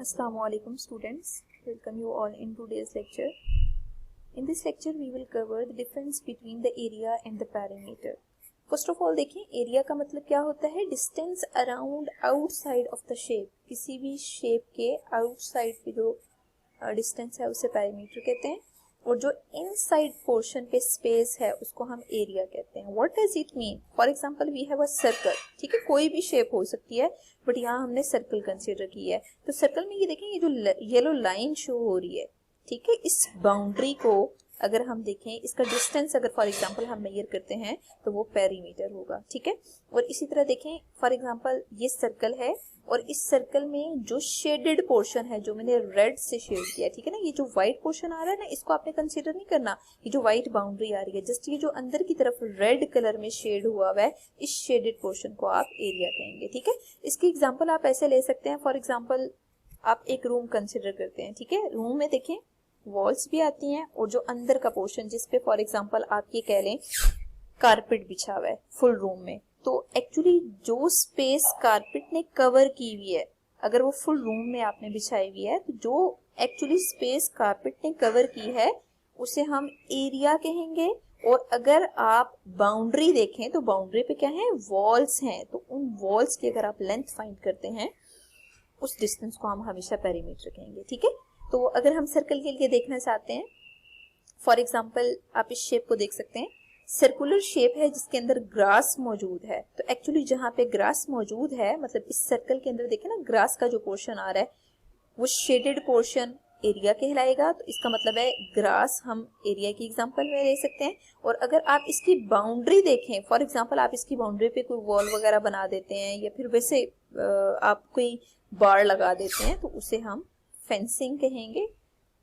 Assalamualaikum students, welcome you all in today's lecture. In this lecture we will cover the difference between the area and the perimeter. First of all देखें area का मतलब क्या होता है, distance around outside of the shape, किसी भी shape के outside पे जो डिस्टेंस है उसे पेरीमीटर कहते हैं, और जो इनसाइड पोर्शन पे स्पेस है उसको हम एरिया कहते हैं. What does it mean? For example we have a circle, ठीक है, कोई भी शेप हो सकती है बट यहाँ हमने सर्कल कंसीडर की है. तो सर्कल में ये देखें, ये जो येलो लाइन शो हो रही है, ठीक है, इस बाउंड्री को अगर हम देखें, इसका डिस्टेंस अगर फॉर एग्जांपल हम मेजर करते हैं तो वो पेरीमीटर होगा, ठीक है. और इसी तरह देखें, फॉर एग्जांपल ये सर्कल है और इस सर्कल में जो शेडेड पोर्शन है, जो मैंने रेड से शेड किया है, ठीक है ना, ये जो व्हाइट पोर्शन आ रहा है ना, इसको आपने कंसीडर नहीं करना. ये जो व्हाइट बाउंड्री आ रही है, जस्ट ये जो अंदर की तरफ रेड कलर में शेड हुआ है, इस शेडेड पोर्शन को आप एरिया कहेंगे, ठीक है. इसकी एग्जाम्पल आप ऐसे ले सकते हैं. फॉर एग्जाम्पल आप एक रूम कंसिडर करते हैं, ठीक है. रूम में देखें वॉल्स भी आती हैं और जो अंदर का पोर्शन जिसपे फॉर एग्जांपल आप ये कह लें कारपेट बिछा हुआ है फुल रूम में, तो एक्चुअली जो स्पेस कारपेट ने कवर की हुई है, अगर वो फुल रूम में आपने बिछाई हुई है, तो जो एक्चुअली स्पेस कारपेट ने कवर की है उसे हम एरिया कहेंगे. और अगर आप बाउंड्री देखें तो बाउंड्री पे क्या है, वॉल्स हैं, तो उन वॉल्स की अगर आप लेंथ फाइंड करते हैं उस डिस्टेंस को हम हमेशा पेरीमीटर कहेंगे, ठीक है. तो अगर हम सर्कल के लिए देखना चाहते हैं, फॉर एग्जांपल आप इस शेप को देख सकते हैं, सर्कुलर शेप है जिसके अंदर ग्रास मौजूद है. तो एक्चुअली जहां पे ग्रास मौजूद है, मतलब इस सर्कल के अंदर देखें ना, ग्रास का जो पोर्शन आ रहा है वो शेडेड पोर्शन एरिया कहलाएगा. तो इसका मतलब है ग्रास हम एरिया की एग्जांपल में ले सकते हैं. और अगर आप इसकी बाउंड्री देखें, फॉर एग्जांपल आप इसकी बाउंड्री पे कोई वॉल वगैरह बना देते हैं या फिर वैसे आप कोई बार लगा देते हैं, तो उसे हम फेंसिंग कहेंगे.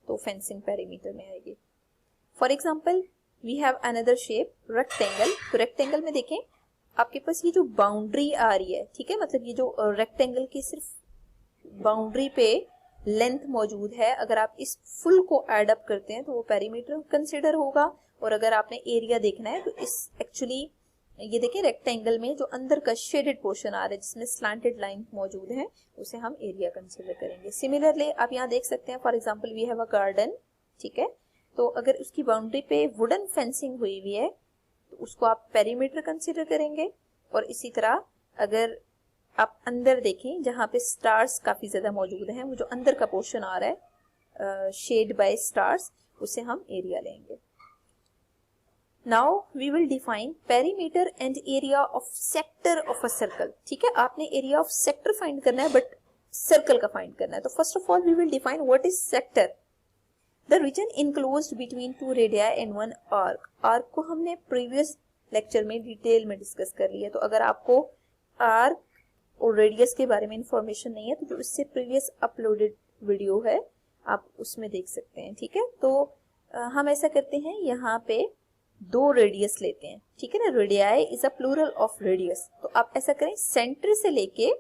तो फेंसिंग पेरीमीटर में आएगी. For example we have another shape rectangle. तो रेक्टेंगल में देखें आपके पास ये जो बाउंड्री आ रही है, ठीक है, मतलब ये जो रेक्टेंगल की सिर्फ बाउंड्री पे लेंथ मौजूद है, अगर आप इस फुल को ऐड अप करते हैं तो वो पेरीमीटर कंसिडर होगा. और अगर आपने एरिया देखना है तो इस एक्चुअली ये देखिए रेक्टेंगल में जो अंदर का शेडेड पोर्शन आ रहा है जिसमें स्लैंटेड लाइन मौजूद है उसे हम एरिया कंसिडर करेंगे. सिमिलरली आप यहाँ देख सकते हैं, for example we have a garden, ठीक है, तो अगर उसकी बाउंड्री पे वुडन फेंसिंग हुई हुई है तो उसको आप पेरीमीटर कंसिडर करेंगे. और इसी तरह अगर आप अंदर देखें जहाँ पे स्टार्स काफी ज्यादा मौजूद हैं, वो जो अंदर का पोर्शन आ रहा है शेड बाय स्टार्स, उसे हम एरिया लेंगे. Now we will define perimeter and area of sector of a circle. ठीक है, आपने area of sector find करना है बट circle का find करना है. तो first of all we will define what is sector. The region enclosed between two radii and one arc. Arc को हमने previous lecture में डिटेल में डिस्कस कर लिया. तो अगर आपको arc और रेडियस के बारे में इंफॉर्मेशन नहीं है तो जो इससे प्रीवियस अपलोडेड वीडियो है आप उसमें देख सकते हैं, ठीक है. तो हम ऐसा करते हैं, यहाँ पे दो रेडियस लेते हैं, ठीक है ना. Radii is a plural of radius. तो आप ऐसा करें, सेंटर से लेके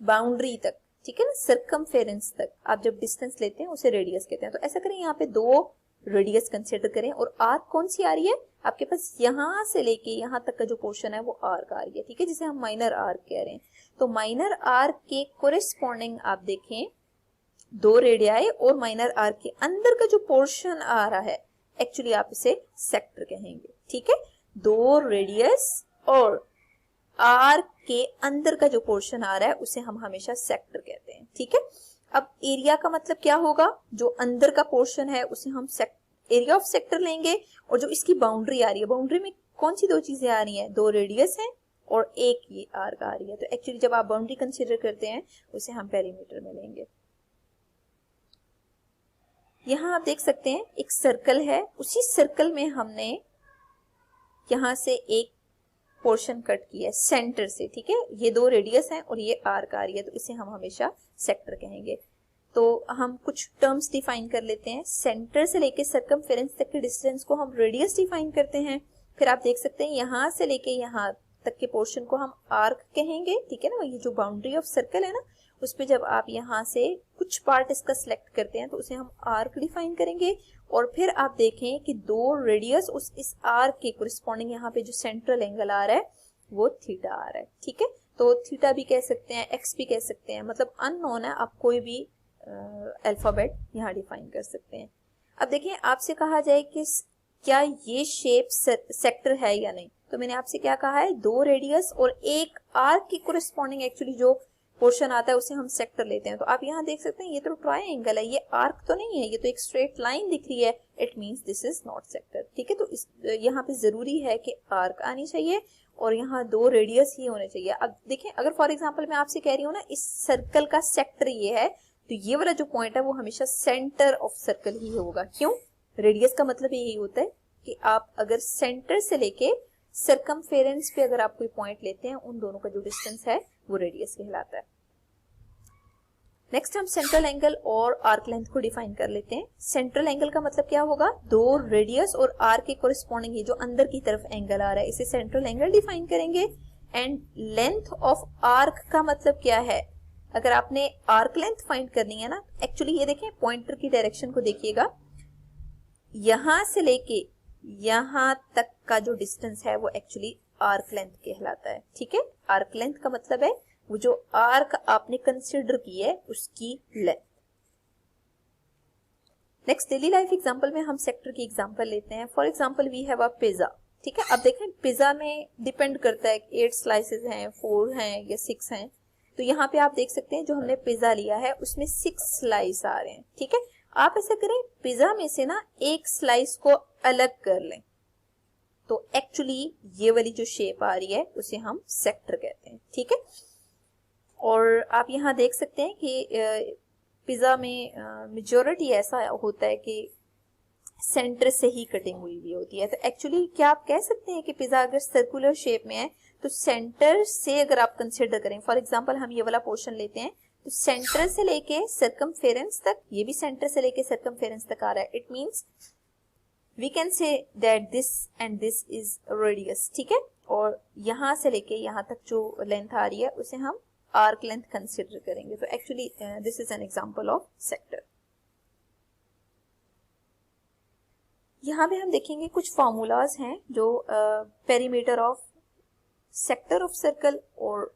बाउंड्री तक, ठीक है ना, सर्कमफेरेंस तक आप जब डिस्टेंस लेते हैं उसे रेडियस कहते हैं. तो ऐसा करें, यहाँ पे दो रेडियस कंसिडर करें और आर्क कौन सी आ रही है आपके पास, यहाँ से लेके यहाँ तक का जो पोर्शन है वो आर्क आ रही है, ठीक है, जिसे हम माइनर आर्क कह रहे हैं. तो माइनर आर्क के कोरेस्पॉन्डिंग आप देखें दो रेडियाई और माइनर आर्क के अंदर का जो पोर्शन आ रहा है एक्चुअली आप इसे सेक्टर कहेंगे, ठीक है. दो रेडियस और आर्क के अंदर का जो पोर्शन आ रहा है उसे हम हमेशा सेक्टर कहते हैं, ठीक है. अब एरिया का मतलब क्या होगा, जो अंदर का पोर्शन है उसे हम एरिया ऑफ सेक्टर लेंगे. और जो इसकी बाउंड्री आ रही है, बाउंड्री में कौन सी दो चीजें आ रही हैं, दो रेडियस है और एक ये आर्क आ रही है. तो एक्चुअली जब आप बाउंड्री कंसिडर करते हैं उसे हम पेरीमीटर में लेंगे. यहाँ आप देख सकते हैं एक सर्कल है, उसी सर्कल में हमने यहाँ से एक पोर्शन कट किया है सेंटर से, ठीक है. ये दो रेडियस हैं और ये आर्क आ रही है, तो इसे हम हमेशा सेक्टर कहेंगे. तो हम कुछ टर्म्स डिफाइन कर लेते हैं. सेंटर से लेके सर्कमफेरेंस तक के डिस्टेंस को हम रेडियस डिफाइन करते हैं. फिर आप देख सकते हैं यहाँ से लेके यहाँ तक के पोर्शन को हम आर्क कहेंगे, ठीक है ना. ये जो बाउंड्री ऑफ सर्कल है ना, उस पे जब आप यहाँ से कुछ पार्ट इसका सिलेक्ट करते हैं तो उसे हम आर्क डिफाइन करेंगे. और फिर आप देखें कि दो रेडियस इस आर्क के कोरिस्पॉन्डिंग यहाँ पे जो सेंट्रल एंगल आ रहा है वो थीटा आ रहा है, ठीक है. तो थीटा भी कह सकते हैं, एक्स भी कह सकते हैं, मतलब अननोन है, आप कोई भी अल्फाबेट यहाँ डिफाइन कर सकते हैं। अब देखिए आपसे कहा जाए कि क्या ये शेप सेक्टर है या नहीं, तो मैंने आपसे क्या कहा है, 2 रेडियस और एक आर्क की कोरिस्पॉन्डिंग एक्चुअली जो पोर्शन आता है उसे हम सेक्टर लेते हैं। तो आप यहाँ देख सकते हैं ये तो ट्रायंगल है, ये आर्क तो नहीं है, ये तो एक स्ट्रेट लाइन दिख रही है, it means this is not sector. ठीक है, तो यहाँ पे जरूरी है कि आर्क आनी चाहिए और यहाँ 2 रेडियस ही होने चाहिए। अब देखिए अगर फॉर एग्जाम्पल मैं आपसे कह रही हूँ ना इस सर्कल का सेक्टर ये है, तो ये वाला जो पॉइंट है वो हमेशा सेंटर ऑफ सर्कल ही होगा। क्यों? रेडियस का मतलब यही होता है कि आप अगर सेंटर से लेके सर्कमफेरेंस पे अगर आप कोई पॉइंट लेते हैं, उन दोनों का जो डिस्टेंस है वो रेडियस कहलाता है। नेक्स्ट हम सेंट्रल एंगल और आर्क लेंथ को डिफाइन कर लेते हैं। सेंट्रल एंगल का मतलब क्या होगा, 2 रेडियस और आर्क के कोरिस्पॉन्डिंग ये जो अंदर की तरफ एंगल आ रहा है इसे सेंट्रल एंगल डिफाइन करेंगे। एंड लेंथ ऑफ आर्क का मतलब क्या है, अगर आपने आर्क लेंथ फाइंड करनी है ना, एक्चुअली ये देखें पॉइंटर की डायरेक्शन को देखिएगा, यहां से लेके यहां तक का जो डिस्टेंस है वो एक्चुअली आर्क लेंथ कहलाता है। ठीक है, आर्क लेंथ का मतलब है वो जो आर्क आपने कंसिडर की है उसकी length. Next daily life example में हम सेक्टर की एग्जांपल लेते हैं। For example we have a pizza. ठीक है, अब देखें पिज्जा में डिपेंड करता है 8 स्लाइसेस हैं, 4 हैं या 6 हैं। तो यहाँ पे आप देख सकते हैं जो हमने पिज्जा लिया है उसमें 6 स्लाइस आ रहे हैं। ठीक है, आप ऐसा करें पिज्जा में से ना एक स्लाइस को अलग कर लें, तो एक्चुअली ये वाली जो शेप आ रही है उसे हम सेक्टर कहते हैं। ठीक है, और आप यहाँ देख सकते हैं कि पिज्जा में मेजॉरिटी ऐसा होता है कि सेंटर से ही कटिंग हुई हुई होती है। तो एक्चुअली क्या आप कह सकते हैं कि पिज्जा अगर सर्कुलर शेप में है तो सेंटर से अगर आप कंसिडर करें, फॉर एग्जांपल हम ये वाला पोर्शन लेते हैं, तो सेंटर से लेके सर्कमफेरेंस तक, ये भी सेंटर से लेके सर्कमफेरेंस तक आ रहा है, it means we can say that this and this is radius. ठीक है, और यहां से लेके यहां तक जो लेंथ आ रही है उसे हम आर्क लेंथ कंसिडर करेंगे। तो actually this is an example of sector. यहाँ पे हम देखेंगे कुछ फॉर्मूलाज हैं जो perimeter of sector of circle और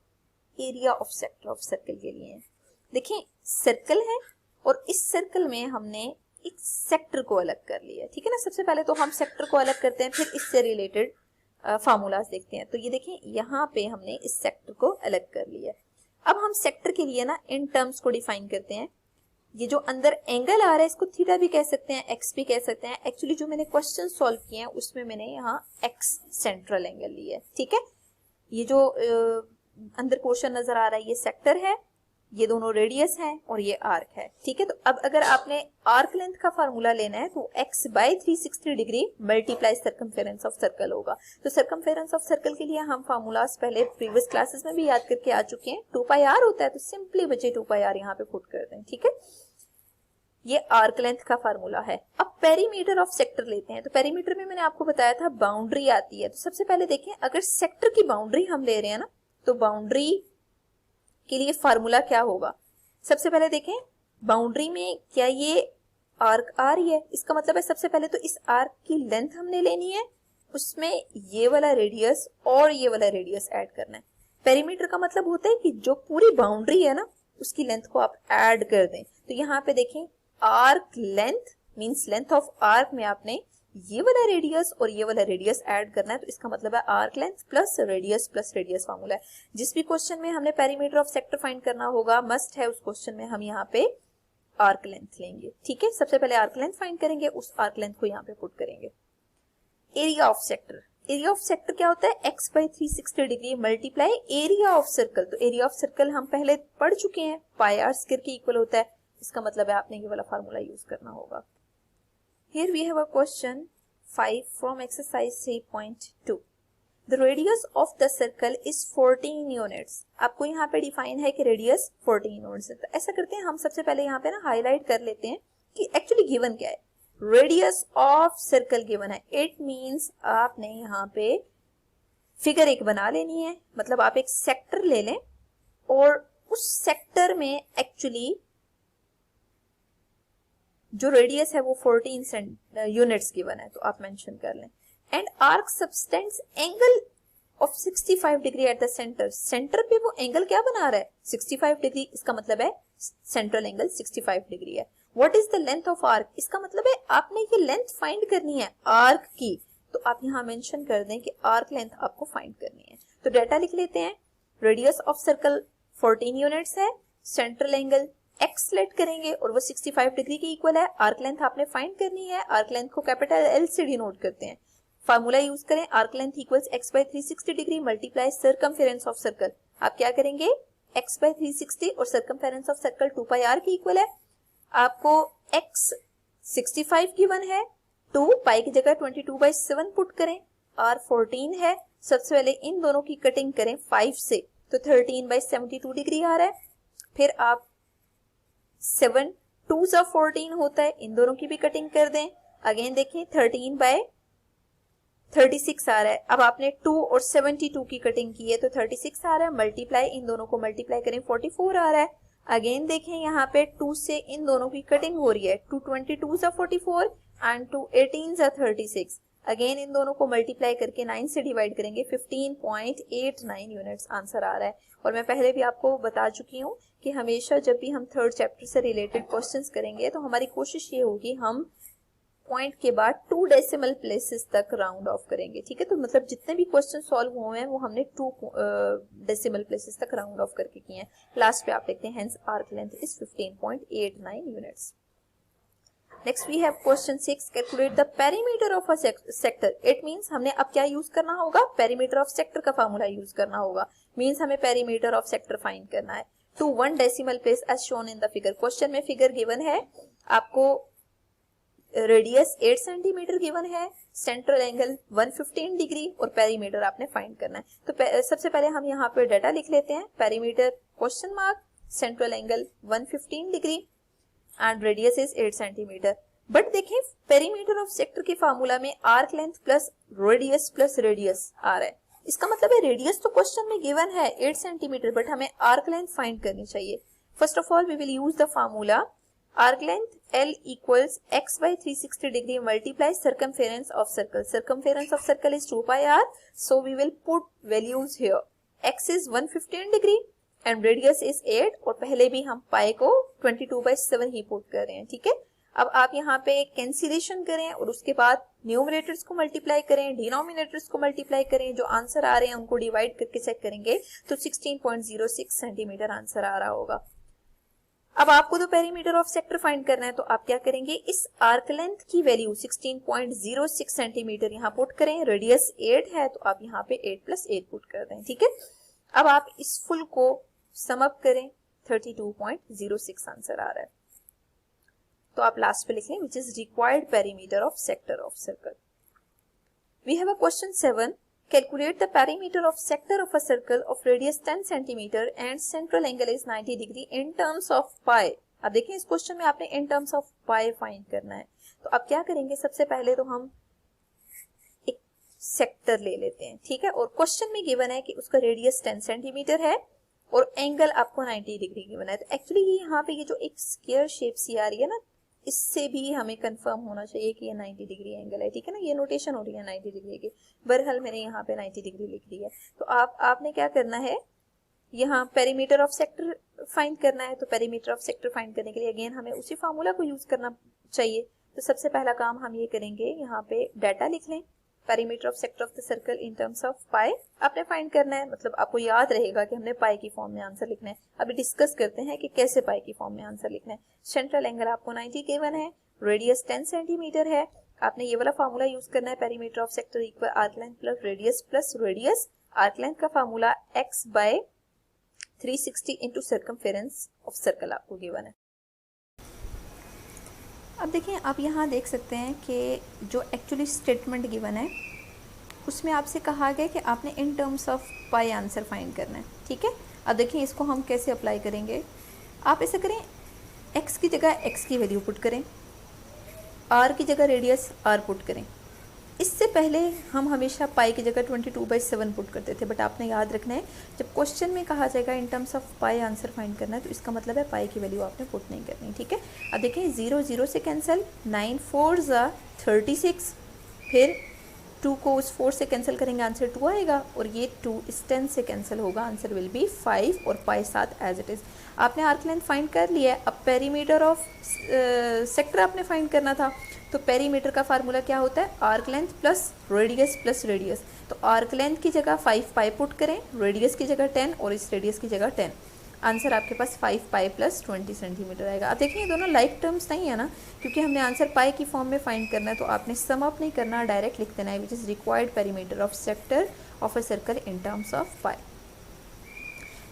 area of sector of circle के लिए हैं। देखिए सर्कल है और इस सर्कल में हमने एक सेक्टर को अलग कर लिया। ठीक है ना, सबसे पहले तो हम सेक्टर को अलग करते हैं, फिर इससे रिलेटेड फॉर्मूलाज देखते हैं। तो ये देखिए यहाँ पे हमने इस सेक्टर को अलग कर लिया। अब हम सेक्टर के लिए ना इन टर्म्स को डिफाइन करते हैं। ये जो अंदर एंगल आ रहा है इसको थीटा भी कह सकते हैं, एक्स भी कह सकते हैं। एक्चुअली जो मैंने क्वेश्चन सॉल्व किए हैं उसमें मैंने यहाँ एक्स सेंट्रल एंगल लिया है। ठीक है, ये जो अंदर पोर्शन नजर आ रहा है ये सेक्टर है, ये दोनों रेडियस हैं और ये आर्क है। ठीक है, तो अब अगर आपने आर्क लेंथ का फार्मूला लेना है तो x by 360 degree multiply circumference of circle होगा। तो सर्कमफेरेंस ऑफ सर्कल के लिए हम फार्मूलास पहले प्रीवियस क्लासेस में भी याद करके आ चुके हैं। 2 पाई आर होता है, तो सिंपली बचे 2 पाई आर यहाँ पे पुट कर दें। ठीक है, ये आर्क लेंथ का फार्मूला है। अब पेरीमीटर ऑफ सेक्टर लेते हैं। तो पेरीमीटर में मैंने आपको बताया था बाउंड्री आती है। तो सबसे पहले देखें अगर सेक्टर की बाउंड्री हम ले रहे हैं ना, तो बाउंड्री के लिए फार्मूला क्या होगा। सबसे पहले देखें बाउंड्री में क्या ये आर्क आ रही है, इसका मतलब है सबसे पहले तो इस आर्क की लेंथ हमने लेनी है, उसमें ये वाला रेडियस और ये वाला रेडियस ऐड करना है। पेरीमीटर का मतलब होता है कि जो पूरी बाउंड्री है ना उसकी लेंथ को आप ऐड कर दें। तो यहाँ पे देखें arc length means length of arc में आपने ये वाला रेडियस और ये वाला रेडियस ऐड करना है। तो इसका मतलब है arc length plus radius formula है। जिस भी क्वेश्चन में हमने पेरीमीटर ऑफ सेक्टर फाइंड करना होगा मस्ट है उस क्वेश्चन में हम यहाँ पे आर्क लेंथ लेंगे। ठीक है, सबसे पहले आर्क लेंथ फाइंड करेंगे, उस आर्क लेंथ को यहाँ पे पुट करेंगे। Area of sector, area of sector क्या होता है, x by 360 degree multiply area of circle. तो एरिया ऑफ सर्कल हम पहले पढ़ चुके हैं, पाई आर स्क्वायर के इक्वल होता है। इसका मतलब है आपने ये वाला फार्मूला यूज करना होगा। Here we have a question 5 from exercise 3.2. The radius of the circle is 14 units. आपको यहाँ पे डिफाइन है कि रेडियस 14 यूनिट्स है। तो ऐसा करते हैं हम सबसे पहले यहाँ पे ना हाईलाइट कर लेते हैं कि एक्चुअली गिवन क्या है। रेडियस ऑफ सर्कल गिवन है, इट मींस आपने यहाँ पे फिगर एक बना लेनी है। मतलब आप एक सेक्टर ले लें और उस सेक्टर में एक्चुअली जो रेडियस है वो 14 यूनिट्स गिवन है, तो आप मेंशन कर लें। And arc subtends angle of 65 degree at the centre, centre पे वो एंगल क्या बना रहा है 65 डिग्री, इसका मतलब है सेंट्रल एंगल 65 डिग्री है। What is the length of arc, इसका मतलब है आपने ये लेंथ फाइंड करनी है आर्क की, तो आप यहाँ मेंशन कर दें कि आर्क लेंथ आपको फाइंड करनी है। तो डाटा लिख लेते हैं, रेडियस ऑफ सर्कल 14 यूनिट्स है, सेंट्रल एंगल x सेलेक्ट करेंगे और वो 65 डिग्री के इक्वल है, आर्क लेंथ आपने फाइंड करनी है, आर्क लेंथ को कैपिटल L से डिनोट करते हैं। फार्मूला यूज करें, arc length equals x by 360 degree multiply circumference of circle. आप क्या करेंगे, x बाय 360 और circumference of circle 2 pi r के इक्वल है। आपको x 65 गिवन है, 2 पाई की जगह 22/7 पुट करें, r 14 है। सबसे पहले इन दोनों की कटिंग करें 5 से, तो 13/72 डिग्री आ रहा है। फिर आप 7 2 सा 14 होता है, इन दोनों की भी कटिंग कर दें। अगेन देखें 13/36 आ रहा है। अब आपने 2 और 72 की कटिंग की है तो 36 आ रहा है, मल्टीप्लाई इन दोनों को मल्टीप्लाई करें 44 आ रहा है। अगेन देखें यहाँ पे 2 से इन दोनों की कटिंग हो रही है, 2 22 सा 44 एंड 2 18 सा 36। अगेन इन दोनों को मल्टीप्लाई करके 9 से डिवाइड करेंगे, 15.89 यूनिट्स आंसर आ रहा है। और मैं पहले भी आपको बता चुकी हूँ कि हमेशा जब भी हम थर्ड चैप्टर से रिलेटेड क्वेश्चंस करेंगे तो हमारी कोशिश ये होगी हम पॉइंट के बाद 2 डेसिमल प्लेसेस तक राउंड ऑफ करेंगे, ठीक है। तो मतलब जितने भी क्वेश्चन सॉल्व हुए हैं वो हमने 2 डेसिमल प्लेसेस तक राउंड ऑफ करके किए हैं। लास्ट पे आप देखते हैं hence arc length is 15.89 units. Next we have question 6, calculate the perimeter of a sector. It means हमने अब क्या यूज करना होगा, पेरीमीटर ऑफ सेक्टर का फार्मूला यूज करना होगा। मींस हमें पेरीमीटर ऑफ सेक्टर फाइंड करना है to 1 decimal place as shown in the figure. क्वेश्चन में फिगर गिवन है, आपको रेडियस 8 सेंटीमीटर गिवन है, सेंट्रल एंगल 115 डिग्री और पेरीमीटर आपने फाइंड करना है। तो सबसे पहले हम यहाँ पे डाटा लिख लेते हैं, perimeter question mark, central angle 115 degree and radius is 8 centimetre. But देखें पेरीमीटर ऑफ सेक्टर के फार्मूला में आर्क लेंथ प्लस रेडियस आ रहा है। इसका मतलब है रेडियस तो क्वेश्चन में गिवन है 8 सेंटीमीटर, बट हमें आर्क लेंथ फाइंड करनी चाहिए। First of all we will use the formula arc length L equals x by 360 degree multiply circumference of circle. Circumference of circle is 2 pi r. So we will put values here. X is 115 degree and radius is 8 और पहले भी हम pi को 22/7 ही put कर रहे हैं, ठीक है। अब आप यहाँ पे कैंसिलेशन करें और उसके बाद न्यूमरेटर्स को मल्टीप्लाई करें, डिनोमिनेटर्स को मल्टीप्लाई करें, जो आंसर आ रहे हैं उनको डिवाइड करके चेक करेंगे तो 16.06 सेंटीमीटर आंसर आ रहा होगा। अब आपको तो पेरीमीटर ऑफ सेक्टर फाइंड करना है, तो आप क्या करेंगे, इस आर्क लेंथ की वैल्यू 16.06 सेंटीमीटर यहाँ पुट करें, रेडियस 8 है तो आप यहाँ पे 8 + 8 पुट कर दें, ठीक है। अब आप इस फुल को सम अप करें, 32.06 आंसर आ रहा है। तो आप लास्ट पे लिखें which is required perimeter of sector of circle. We have a question 7, calculate the perimeter of sector of a circle of radius 10 cm and central angle is 90 degree in terms of pi। अब देखें इस question में आपने in terms of pi find करना है। तो अब क्या करेंगे, सबसे पहले तो हम एक सेक्टर ले लेते हैं, ठीक है। और क्वेश्चन में गिवन है कि उसका रेडियस 10 सेंटीमीटर है और एंगल आपको 90 डिग्री गिवन है। तो एक्चुअली ये यहाँ पे ये जो एक स्क्वायर शेप सी आ रही है ना, इससे भी हमें कंफर्म होना चाहिए कि ये 90 डिग्री एंगल है, ठीक है ना। ये नोटेशन हो रही है 90 डिग्री की, बहरहाल मैंने यहाँ पे 90 डिग्री लिख दी है। तो आपने क्या करना है, यहाँ पेरीमीटर ऑफ सेक्टर फाइंड करना है। तो पेरीमीटर ऑफ सेक्टर फाइंड करने के लिए अगेन हमें उसी फार्मूला को यूज करना चाहिए। तो सबसे पहला काम हम ये करेंगे, यहाँ पे डाटा लिख लें, perimeter of sector of the circle in terms of pi आपने फाइंड करना है। मतलब आपको याद रहेगा कि हमने पाई की फॉर्म में आंसर लिखना है। अभी डिस्कस करते हैं कि कैसे पाई की फॉर्म में आंसर लिखना है। सेंट्रल एंगल आपको 90 गिवन है, रेडियस 10 सेंटीमीटर है। आपने ये वाला फार्मूला यूज करना है, perimeter of sector equal arc length plus radius. Arc length का formula x by 360 into circumference of circle आपको गिवन है। अब देखिए, आप यहाँ देख सकते हैं कि जो एक्चुअली स्टेटमेंट गिवन है उसमें आपसे कहा गया कि आपने इन terms of pi answer find करना है, ठीक है। अब देखिए इसको हम कैसे अप्लाई करेंगे। आप ऐसा करें, x की जगह x की वैल्यू पुट करें, r की जगह रेडियस r पुट करें। इससे पहले हम हमेशा पाई की जगह 22/7 पुट करते थे, बट आपने याद रखना है जब क्वेश्चन में कहा जाएगा इन terms of pi answer find करना है तो इसका मतलब है पाई की वैल्यू आपने पुट नहीं करनी, ठीक है। अब देखिए 0 0 से कैंसिल, 9 4 ज़ा 36, फिर 2 को उस 4 से कैंसिल करेंगे, आंसर 2 आएगा, और ये 2 इस 10 से कैंसिल होगा, आंसर विल बी 5 और पाई साथ एज इट इज़। आपने आर्क लेंथ फाइंड कर लिया है, अब पेरीमीटर ऑफ सेक्टर आपने फाइंड करना था। तो पेरीमीटर का फार्मूला क्या होता है, आर्क लेंथ प्लस रेडियस। तो आर्क लेंथ की जगह 5 पाई पुट करें, रेडियस की जगह 10 और इस रेडियस की जगह 10, आंसर आपके पास 5 पाई प्लस 20 सेंटीमीटर आएगा। आप देखिए ये दोनों लाइक टर्म्स नहीं है ना, क्योंकि हमने आंसर पाई की फॉर्म में फाइंड करना है, तो आपने सम अप नहीं करना, डायरेक्ट लिख देना है, which is required perimeter of sector of a circle in terms of pi.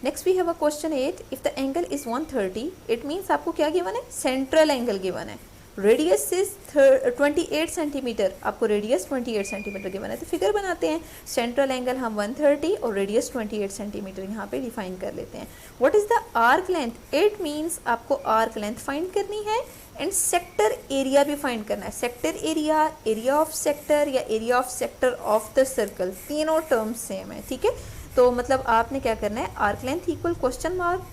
Next we have a question 8, if the angle is 130, it means आपको क्या गिवन है, सेंट्रल एंगल गिवन है, radius is 28 centimetre, आपको radius 28 centimetre given है। तो figure बनाते हैं, central angle हम 130 और रेडियस 28 सेंटीमीटर यहाँ पे डिफाइन कर लेते हैं। What is the arc length, it means आपको आर्क लेंथ फाइंड करनी है एंड सेक्टर एरिया भी फाइंड करना है। Sector area, area of sector या area of sector of the circle, तीनों टर्म्स सेम है, ठीक है। तो मतलब आपने क्या करना है, arc length equal question mark,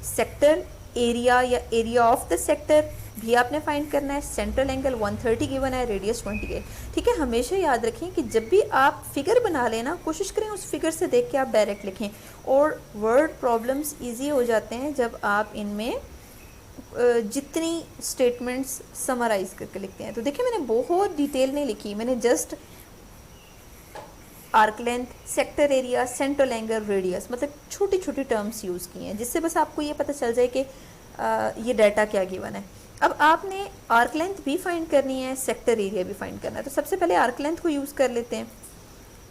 sector area या एरिया ऑफ द सेक्टर भी आपने फाइंड करना है, सेंट्रल एंगल 130 गिवन है, रेडियस 28, ठीक है। हमेशा याद रखें कि जब भी आप फिगर बना लेना, कोशिश करें उस फिगर से देख के आप डायरेक्ट लिखें, और वर्ड प्रॉब्लम्स इजी हो जाते हैं जब आप इनमें जितनी स्टेटमेंट्स समराइज करके लिखते हैं। तो देखिए मैंने बहुत डिटेल नहीं लिखी, मैंने just arc length, sector area, central angle, radius, मतलब छोटी छोटी टर्म्स यूज़ किए हैं, जिससे बस आपको ये पता चल जाए कि ये डाटा क्या गिवन है। अब आपने आर्क लेंथ भी फाइंड करनी है, सेक्टर एरिया भी फाइंड करना है। तो सबसे पहले आर्क लेंथ को यूज़ कर लेते हैं।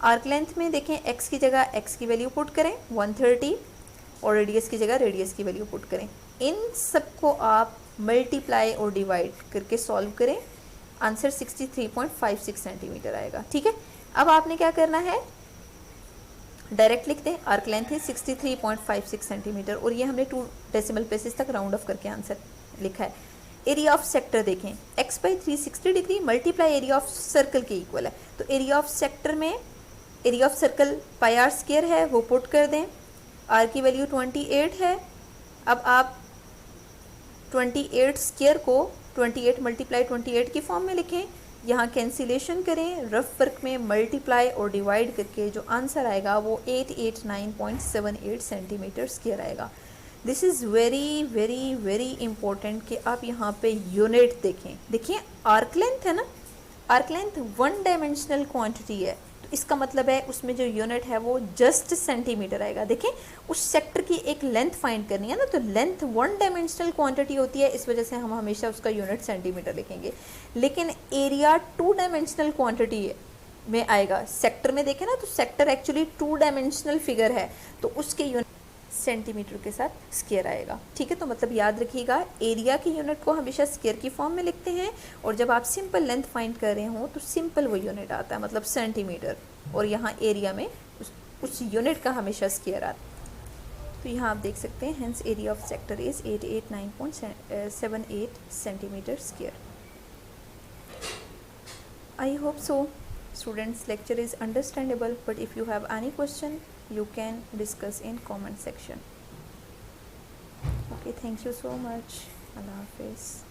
आर्क लेंथ में देखें, एक्स की जगह एक्स की वैल्यू पुट करें 130 और रेडियस की जगह रेडियस की वैल्यू पुट करें। इन सबको आप मल्टीप्लाई और डिवाइड करके सॉल्व करें, आंसर 63.56 सेंटीमीटर आएगा, ठीक है। अब आपने क्या करना है, डायरेक्ट लिख दें, आर्क लेंथ है 63.56 सेंटीमीटर और ये हमने 2 डेसिमल प्लेसेस तक राउंड ऑफ करके आंसर लिखा है। एरिया ऑफ सेक्टर देखें, x by 360 degree multiply area of circle के इक्वल है। तो एरिया ऑफ सेक्टर में area of circle pi r square है, वो पुट कर दें, r की वैल्यू 28 है। अब आप 28 स्क्वायर को 28 मल्टीप्लाई 28 की फॉर्म में लिखें, यहाँ कैंसिलेशन करें, रफ वर्क में मल्टीप्लाई और डिवाइड करके जो आंसर आएगा वो 889.78 सेंटीमीटर स्क्वायर आएगा। This is very very very important कि आप यहाँ पे यूनिट देखें। देखिए आर्क लेंथ है ना, आर्क लेंथ 1 डायमेंशनल क्वांटिटी है, तो इसका मतलब है उसमें जो यूनिट है वो जस्ट सेंटीमीटर आएगा। देखें उस सेक्टर की एक लेंथ फाइंड करनी है ना, तो लेंथ 1 डायमेंशनल क्वांटिटी होती है, इस वजह से हम हमेशा उसका यूनिट सेंटीमीटर लिखेंगे। लेकिन एरिया 2 डायमेंशनल क्वांटिटी में आएगा। सेक्टर में देखें ना, तो सेक्टर एक्चुअली 2 डायमेंशनल फिगर है, तो उसके यूनिट सेंटीमीटर के साथ स्क्वायर आएगा, ठीक है। तो मतलब याद रखिएगा, एरिया की यूनिट को हमेशा स्क्वायर की फॉर्म में लिखते हैं, और जब आप सिंपल लेंथ फाइंड कर रहे हो तो सिंपल वो यूनिट आता है, मतलब सेंटीमीटर, और यहाँ एरिया में उस यूनिट का हमेशा स्क्वायर आता है। तो यहाँ आप देख सकते हैं, hence area of sector is 889.78 centimetre square. I hope so students, lecture is understandable, but if you have any question you can discuss in comment section. Okay, thank you so much. Allah Hafiz.